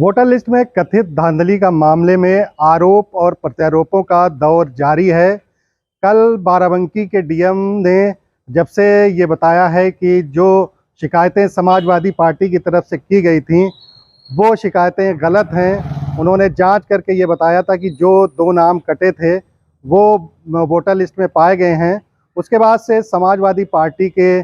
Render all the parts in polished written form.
Voter list में कथित धांधली का मामले में आरोप और प्रत्यारोपों का दौर जारी है। कल बाराबंकी के डीएम ने जब से ये बताया है कि जो शिकायतें समाजवादी पार्टी की तरफ से की गई थी वो शिकायतें गलत हैं। उन्होंने जांच करके ये बताया था कि जो दो नाम कटे थे वो वोटर लिस्ट में पाए गए हैं। उसके बाद से समाजवादी पार्टी के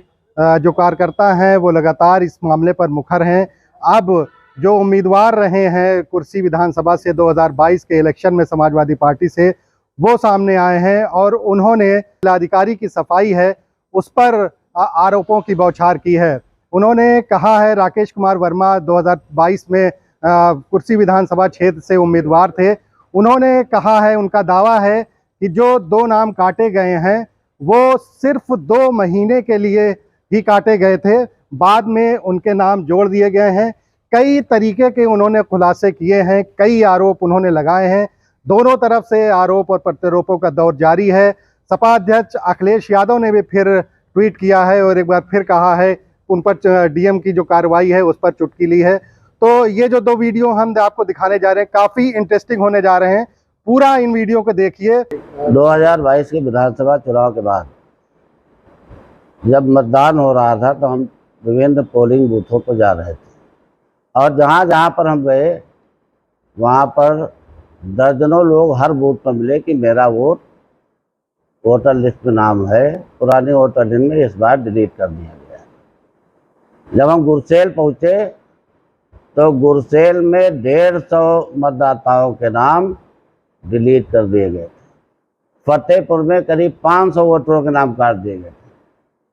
जो कार्यकर्ता हैं वो लगातार इस मामले पर मुखर हैं। अब जो उम्मीदवार रहे हैं कुर्सी विधानसभा से 2022 के इलेक्शन में समाजवादी पार्टी से, वो सामने आए हैं और उन्होंने जिलाधिकारी की सफाई है उस पर आरोपों की बौछार की है। उन्होंने कहा है, राकेश कुमार वर्मा 2022 में कुर्सी विधानसभा क्षेत्र से उम्मीदवार थे। उन्होंने कहा है, उनका दावा है कि जो दो नाम काटे गए हैं वो सिर्फ 2 महीने के लिए ही काटे गए थे, बाद में उनके नाम जोड़ दिए गए हैं। कई तरीके के उन्होंने खुलासे किए हैं, कई आरोप उन्होंने लगाए हैं। दोनों तरफ से आरोप और प्रत्यारोपों का दौर जारी है। सपा अध्यक्ष अखिलेश यादव ने भी फिर ट्वीट किया है और एक बार फिर कहा है उन पर डीएम की जो कार्रवाई है उस पर चुटकी ली है। तो ये जो 2 वीडियो हम आपको दिखाने जा रहे हैं काफ़ी इंटरेस्टिंग होने जा रहे हैं। पूरा इन वीडियो को देखिए। 2022 के विधानसभा चुनाव के बाद जब मतदान हो रहा था तो हम विभिन्न पोलिंग बूथों पर जा रहे थे और जहाँ जहाँ पर हम गए वहाँ पर दर्जनों लोग हर बूथ पर मिले कि मेरा वोट वोटर लिस्ट में नाम है, पुरानी वोटर लिस्ट में इस बार डिलीट कर दिया गया। जब हम गुरसेल पहुँचे तो गुरसेल में 150 मतदाताओं के नाम डिलीट कर दिए गए थे। फतेहपुर में करीब 500 वोटरों के नाम काट दिए गए थे।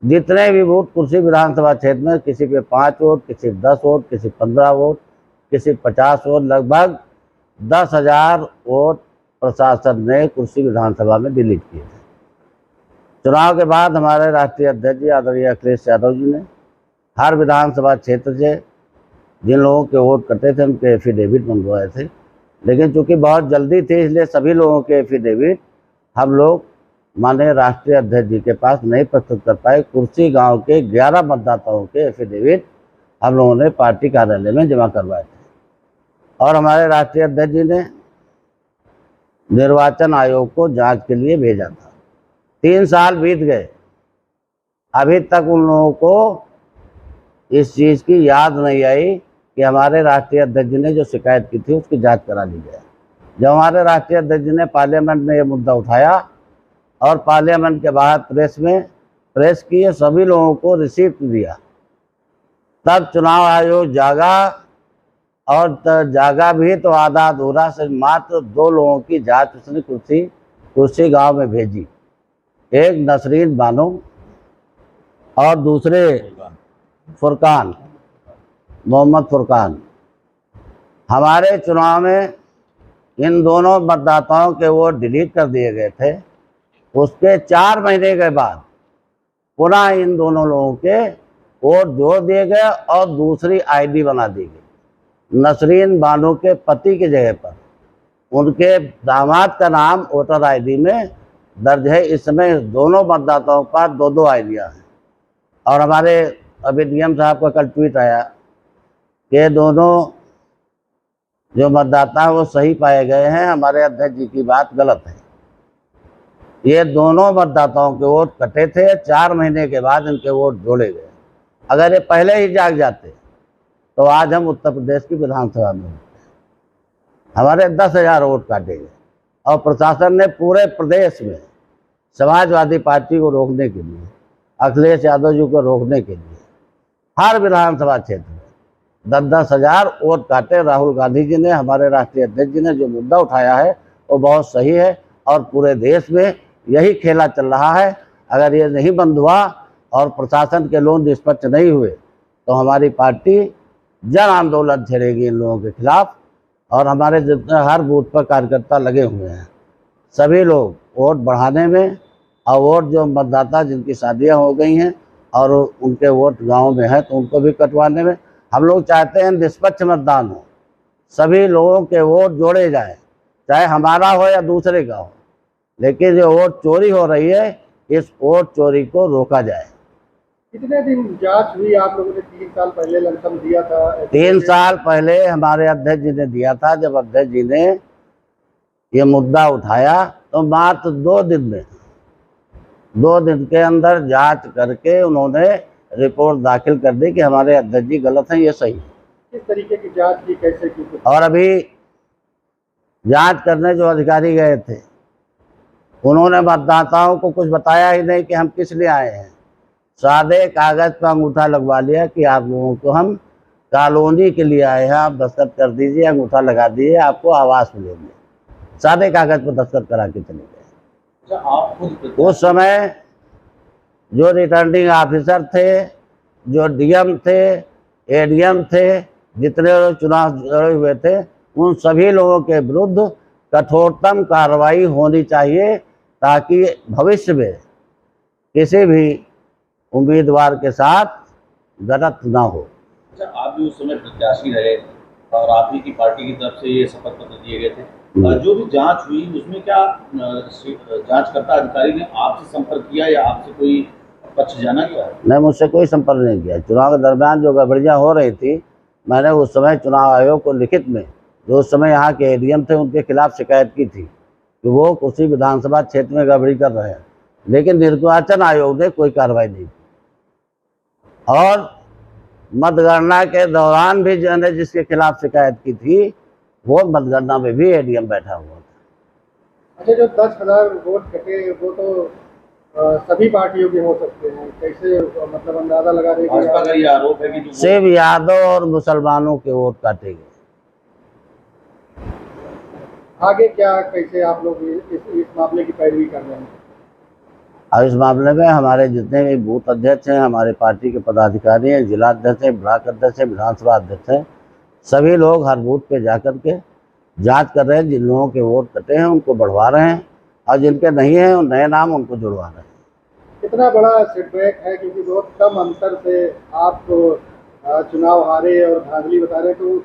जितने भी वोट कुर्सी विधानसभा क्षेत्र में, किसी पे 5 वोट, किसी 10 वोट, किसी 15 वोट, किसी 50 वोट, लगभग 10,000 वोट प्रशासन ने कुर्सी विधानसभा में डिलीट किए थे। चुनाव के बाद हमारे राष्ट्रीय अध्यक्ष जी आदरणीय अखिलेश यादव जी ने हर विधानसभा क्षेत्र से जिन लोगों के वोट कटे थे उनके एफिडेविट मंगवाए थे, लेकिन चूंकि बहुत जल्दी थी इसलिए सभी लोगों के एफिडेविट हम लोग माननीय राष्ट्रीय अध्यक्ष जी के पास नहीं प्रस्तुत कर पाए। कुर्सी गांव के 11 मतदाताओं के एफिडेविट हम लोगों ने पार्टी कार्यालय में जमा करवाए थे और हमारे राष्ट्रीय अध्यक्ष जी ने निर्वाचन आयोग को जांच के लिए भेजा था। 3 साल बीत गए, अभी तक उन लोगों को इस चीज़ की याद नहीं आई कि हमारे राष्ट्रीय अध्यक्ष जी ने जो शिकायत की थी उसकी जांच करा ली जाए। जब हमारे राष्ट्रीय अध्यक्ष जी ने पार्लियामेंट में ये मुद्दा उठाया और पार्लियामेंट के बाहर प्रेस की सभी लोगों को रिसीप्ट दिया, तब चुनाव आयोग जागा और जागा भी तो आधा अधूरा से मात्र 2 लोगों की जांच उसने कुर्सी गांव में भेजी। एक नसरीन बानो और दूसरे फुरकान, मोहम्मद फुरकान। हमारे चुनाव में इन दोनों मतदाताओं के वोट डिलीट कर दिए गए थे। उसके 4 महीने के बाद पुनः इन दोनों लोगों के वोट जोड़ दिए गए और दूसरी आईडी बना दी गई। नसरीन बानो के पति की जगह पर उनके दामाद का नाम वोटर आईडी में दर्ज है। इस समय दोनों मतदाताओं पर 2-2 आईडियाँ हैं और हमारे अभी डीएम साहब का कल ट्वीट आया कि दोनों जो मतदाता हैं वो सही पाए गए हैं, हमारे अध्यक्ष जी की बात गलत है। ये दोनों मतदाताओं के वोट कटे थे, 4 महीने के बाद इनके वोट जोड़े गए। अगर ये पहले ही जाग जाते तो आज हम उत्तर प्रदेश की विधानसभा में होते। हमारे 10,000 वोट काटे गए और प्रशासन ने पूरे प्रदेश में समाजवादी पार्टी को रोकने के लिए, अखिलेश यादव जी को रोकने के लिए हर विधानसभा क्षेत्र में 10,000 वोट काटे। राहुल गांधी जी ने, हमारे राष्ट्रीय अध्यक्ष जी ने जो मुद्दा उठाया है वो बहुत सही है और पूरे देश में यही खेला चल रहा है। अगर ये नहीं बंद हुआ और प्रशासन के लोग निष्पक्ष नहीं हुए तो हमारी पार्टी जन आंदोलन छेड़ेगी इन लोगों के खिलाफ। और हमारे जितने हर बूथ पर कार्यकर्ता लगे हुए हैं, सभी लोग वोट बढ़ाने में और वोट जो मतदाता जिनकी शादियां हो गई हैं और उनके वोट गांव में है तो उनको भी कटवाने में हम लोग चाहते हैं निष्पक्ष मतदान हो, सभी लोगों के वोट जोड़े जाएं, चाहे हमारा हो या दूसरे का हो। लेकिन जो वोट चोरी हो रही है, इस वोट चोरी को रोका जाए। कितने दिन जांच हुई? आप लोगों ने 3 साल पहले लमसम दिया था। 3 साल पहले हमारे अध्यक्ष जी ने दिया था। जब अध्यक्ष जी ने ये मुद्दा उठाया तो मात्र 2 दिन के अंदर जांच करके उन्होंने रिपोर्ट दाखिल कर दी कि हमारे अध्यक्ष जी गलत हैं, ये सही है। किस तरीके की जांच की, कैसे की? और अभी जांच करने जो अधिकारी गए थे उन्होंने मतदाताओं को कुछ बताया ही नहीं कि हम किस लिए आए हैं। सादे कागज पर अंगूठा लगवा लिया कि आप लोगों को हम कॉलोनी के लिए आए हैं, आप दस्तखत कर दीजिए, अंगूठा लगा दीजिए, आपको आवास मिलेंगे। सादे कागज पर दस्तखत करा के चले गए। आप खुद उस समय जो रिटर्निंग ऑफिसर थे, जो डीएम थे, एडीएम थे, जितने लोग चुनाव लड़े हुए थे, उन सभी लोगों के विरुद्ध कठोरतम कार्रवाई होनी चाहिए ताकि भविष्य में किसी भी उम्मीदवार के साथ गलत ना हो। अच्छा, आप भी उस समय प्रत्याशी रहे और आप ही की पार्टी की तरफ से ये शपथ पत्र दिए गए थे। जो भी जांच हुई उसमें क्या जांचकर्ता अधिकारी ने आपसे संपर्क किया या आपसे कोई पक्ष जाना गया? नहीं, मुझसे कोई संपर्क नहीं किया। चुनाव के दरमियान जो गड़बड़ियाँ हो रही थी, मैंने उस समय चुनाव आयोग को लिखित में, जो उस समय यहाँ के एडीएम थे, उनके खिलाफ शिकायत की थी कि वो उसी विधानसभा क्षेत्र में गड़बड़ी कर रहे हैं, लेकिन निर्वाचन आयोग ने कोई कार्रवाई नहीं की। और मतगणना के दौरान भी मैंने जिसके खिलाफ शिकायत की थी वो मतगणना में भी एडीएम बैठा हुआ था। अच्छा, जो 10,000 वोट कटे वो तो सभी पार्टियों के हो सकते हैं, कैसे मतलब अंदाजा लगा रहे हैं? भाजपा का ये आरोप है कि सिर्फ यादव और मुसलमानों के वोट काटे गए। आगे क्या, कैसे आप लोग इस मामले की पैरवी कर रहे हैं? और इस मामले में हमारे जितने भी बूथ अध्यक्ष हैं, हमारे पार्टी के पदाधिकारी हैं, जिला अध्यक्ष हैं, ब्लॉक अध्यक्ष हैं, विधानसभा अध्यक्ष हैं, सभी लोग हर बूथ पे जा कर के जाँच कर रहे हैं। जिन लोगों के वोट कटे हैं उनको बढ़वा रहे हैं और जिनके नहीं हैं उन नए नाम उनको जुड़वा रहे हैं। कितना बड़ा सेटबैक है, क्योंकि बहुत कम अंतर से आप चुनाव हारे और धांधली बता रहे हैं, तो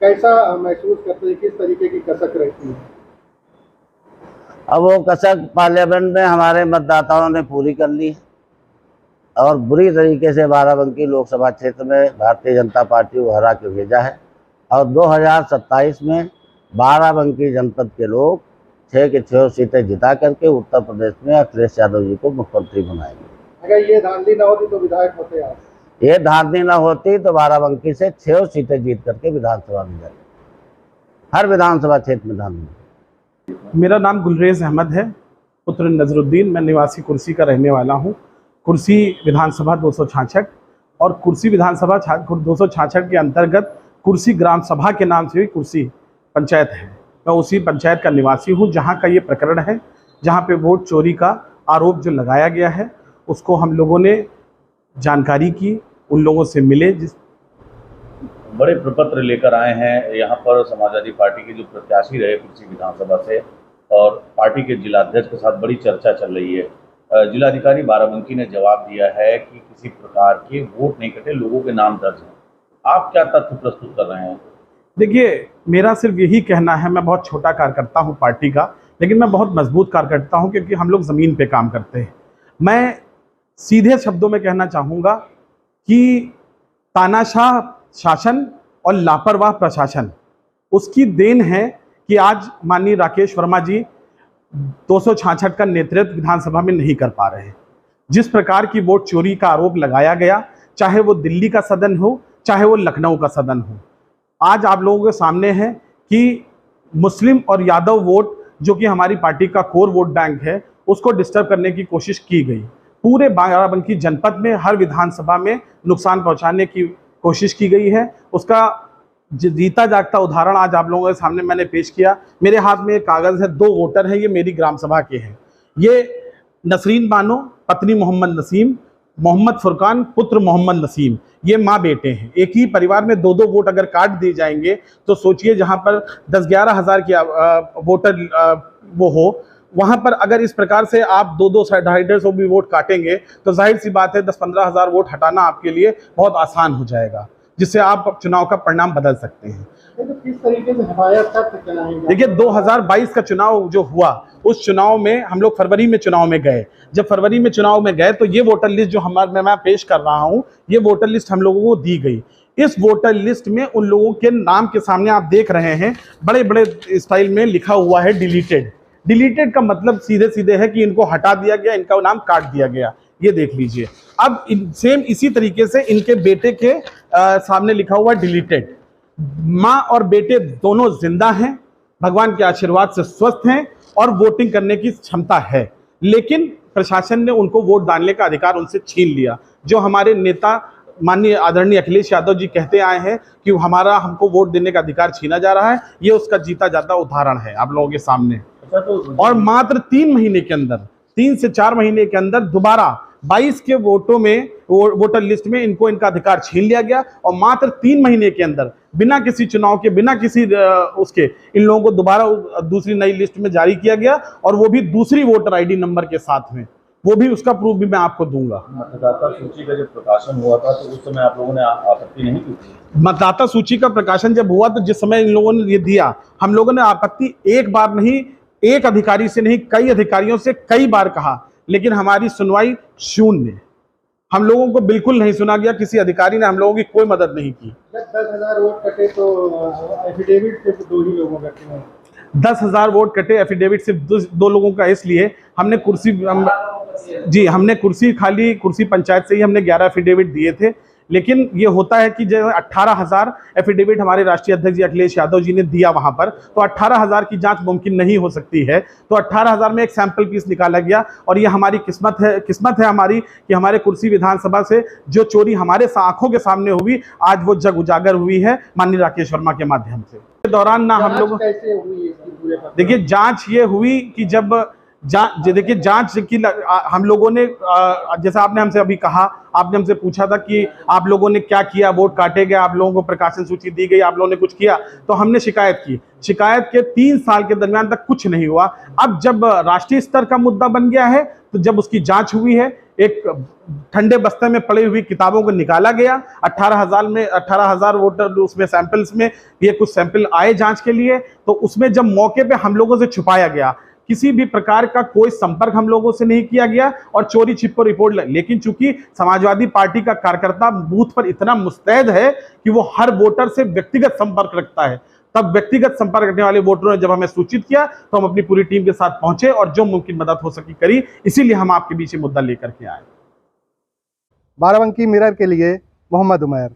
कैसा महसूस करते हैं, किस तरीके की कसक रहती है? अब वो कसक पार्लियामेंट में हमारे मतदाताओं ने पूरी कर ली और बुरी तरीके से बाराबंकी लोकसभा क्षेत्र में भारतीय जनता पार्टी को हरा के भेजा है। और 2027 में बाराबंकी जनपद के लोग 6 की 6 सीटें जिता करके उत्तर प्रदेश में अखिलेश यादव जी को मुख्यमंत्री बनाएंगे। अगर ये धांधली ना होती तो विधायक होते आप? ये धांधली ना होती तो बाराबंकी से 6 सीटें जीत करके विधानसभा में जाएंगे। हर विधानसभा क्षेत्र में धांधली। मेरा नाम गुलरेज अहमद है, पुत्र नजरुद्दीन। मैं निवासी कुर्सी का रहने वाला हूँ। कुर्सी विधानसभा 266 और कुर्सी विधानसभा 266 के अंतर्गत कुर्सी ग्राम सभा के नाम से भी कुर्सी पंचायत है। मैं उसी पंचायत का निवासी हूँ जहाँ का ये प्रकरण है, जहाँ पे वोट चोरी का आरोप जो लगाया गया है उसको हम लोगों ने जानकारी की, उन लोगों से मिले। जिस बड़े प्रपत्र लेकर आए हैं यहाँ पर समाजवादी पार्टी के जो प्रत्याशी रहे कुर्सी विधानसभा से, और पार्टी के जिलाध्यक्ष के साथ बड़ी चर्चा चल रही है। जिलाधिकारी बाराबंकी ने जवाब दिया है कि किसी प्रकार के वोट नहीं कटे, लोगों के नाम दर्ज हैं। आप क्या तथ्य प्रस्तुत कर रहे हैं? देखिए, मेरा सिर्फ यही कहना है, मैं बहुत छोटा कार्यकर्ता हूँ पार्टी का, लेकिन मैं बहुत मजबूत कार्यकर्ता हूँ क्योंकि हम लोग ज़मीन पे काम करते हैं। मैं सीधे शब्दों में कहना चाहूँगा कि तानाशाह शासन और लापरवाह प्रशासन उसकी देन है कि आज माननीय राकेश वर्मा जी 266 का नेतृत्व विधानसभा में नहीं कर पा रहे हैं। जिस प्रकार की वोट चोरी का आरोप लगाया गया, चाहे वो दिल्ली का सदन हो, चाहे वो लखनऊ का सदन हो, आज आप लोगों के सामने है कि मुस्लिम और यादव वोट जो कि हमारी पार्टी का कोर वोट बैंक है उसको डिस्टर्ब करने की कोशिश की गई। पूरे बाराबंकी जनपद में हर विधानसभा में नुकसान पहुंचाने की कोशिश की गई है। उसका जीता जागता उदाहरण आज आप लोगों के सामने मैंने पेश किया। मेरे हाथ में एक कागज़ है, 2 वोटर हैं, ये मेरी ग्राम सभा के हैं। ये नसरीन बानो पत्नी मोहम्मद नसीम, मोहम्मद फुरकान पुत्र मोहम्मद नसीम, ये माँ बेटे हैं। एक ही परिवार में 2-2 वोट अगर काट दिए जाएंगे तो सोचिए, जहाँ पर 10-11 हज़ार की वोटर वो हो, वहाँ पर अगर इस प्रकार से आप 2-2 250 भी वोट काटेंगे तो जाहिर सी बात है 10-15 हज़ार वोट हटाना आपके लिए बहुत आसान हो जाएगा, जिससे आप चुनाव का परिणाम बदल सकते हैं। तो किस तरीके से हटाया तथ्य क्या है? देखिए 2022 का चुनाव जो हुआ, उस चुनाव में हम लोग फरवरी में चुनाव में गए। जब फरवरी में चुनाव में गए तो ये वोटर लिस्ट जो मैं पेश कर रहा हूं, ये वोटर लिस्ट हम लोगों को दी गई। इस वोटर लिस्ट में उन लोगों के नाम के सामने आप देख रहे हैं बड़े बड़े स्टाइल में लिखा हुआ है डिलीटेड। डिलीटेड का मतलब सीधे सीधे है कि इनको हटा दिया गया, इनका नाम काट दिया गया। ये देख लीजिए। अब सेम इसी तरीके से इनके बेटे के सामने लिखा हुआ डिलीटेड। माँ और बेटे दोनों जिंदा हैं, भगवान के आशीर्वाद से स्वस्थ हैं और वोटिंग करने की क्षमता है, लेकिन प्रशासन ने उनको वोट डालने का अधिकार उनसे छीन लिया। जो हमारे नेता माननीय आदरणीय अखिलेश यादव जी कहते आए हैं कि हमको वोट देने का अधिकार छीना जा रहा है, ये उसका जीता जाता उदाहरण है आप लोगों के सामने। और मात्र 3 महीने के अंदर, 3 से 4 महीने के अंदर दोबारा 22 के वोटों में वोटर लिस्ट में इनका अधिकार छीन लिया गया और मात्र 3 महीने के अंदर बिना किसी चुनाव के, बिना किसी उसके इन लोगों को दोबारा दूसरी नई लिस्ट में जारी किया गया, और वो भी दूसरी वोटर आईडी नंबर के साथ में। वो भी उसका प्रूफ भी मैं आपको दूंगा। मतदाता सूची का जब प्रकाशन हुआ था तो उस समय आप लोगों ने आपत्ति नहीं की थी? मतदाता सूची का प्रकाशन जब हुआ तो जिस समय इन लोगों ने ये दिया, हम लोगों ने आपत्ति एक बार नहीं, एक अधिकारी से नहीं, कई अधिकारियों से कई बार कहा, लेकिन हमारी सुनवाई शून्य। हम लोगों को बिल्कुल नहीं सुना गया, किसी अधिकारी ने हम लोगों की कोई मदद नहीं की। जब 10,000 वोट कटे तो एफिडेविट सिर्फ 2 ही लोगों का क्यों? 10,000 वोट कटे, एफिडेविट सिर्फ 2 लोगों का, इसलिए हमने कुर्सी पंचायत से ही हमने 11 एफिडेविट दिए थे। लेकिन ये होता है कि जब 18,000 एफिडेविट हमारे राष्ट्रीय अध्यक्ष जी अखिलेश यादव जी ने दिया वहां पर, तो 18,000 की जांच मुमकिन नहीं हो सकती है। तो 18,000 में एक सैंपल पीस निकाला गया, और ये हमारी किस्मत है हमारी कि हमारे कुर्सी विधानसभा से जो चोरी हमारे आंखों के सामने हुई, आज वो जग उजागर हुई है माननीय राकेश वर्मा के माध्यम से। इस दौरान ना हम लोग, कैसे हुई इसकी पूरे? देखिए जांच ये हुई कि जब देखिए जांच की हम लोगों ने, जैसा आपने हमसे अभी कहा, आपने हमसे पूछा था कि आप लोगों ने क्या किया, वोट काटे गए, आप लोगों को प्रकाशन सूची दी गई, आप लोगों ने कुछ किया, तो हमने शिकायत की। शिकायत के 3 साल के दरमियान तक कुछ नहीं हुआ। अब जब राष्ट्रीय स्तर का मुद्दा बन गया है, तो जब उसकी जांच हुई है, एक ठंडे बस्ते में पड़ी हुई किताबों को निकाला गया, 18,000 वोटर उसमें सैंपल्स में ये कुछ सैंपल आए जांच के लिए, तो उसमें जब मौके पे हम लोगों से छुपाया गया, किसी भी प्रकार का कोई संपर्क हम लोगों से नहीं किया गया और चोरी छिपो रिपोर्ट लेकिन चूंकि समाजवादी पार्टी का कार्यकर्ता बूथ पर इतना मुस्तैद है कि वो हर वोटर से व्यक्तिगत संपर्क रखता है, तब व्यक्तिगत संपर्क रखने वाले वोटरों ने जब हमें सूचित किया तो हम अपनी पूरी टीम के साथ पहुंचे और जो मुमकिन मदद हो सकी करी। इसीलिए हम आपके बीच ये मुद्दा लेकर के आए। बाराबंकी मिरर के लिए मोहम्मद उमैर।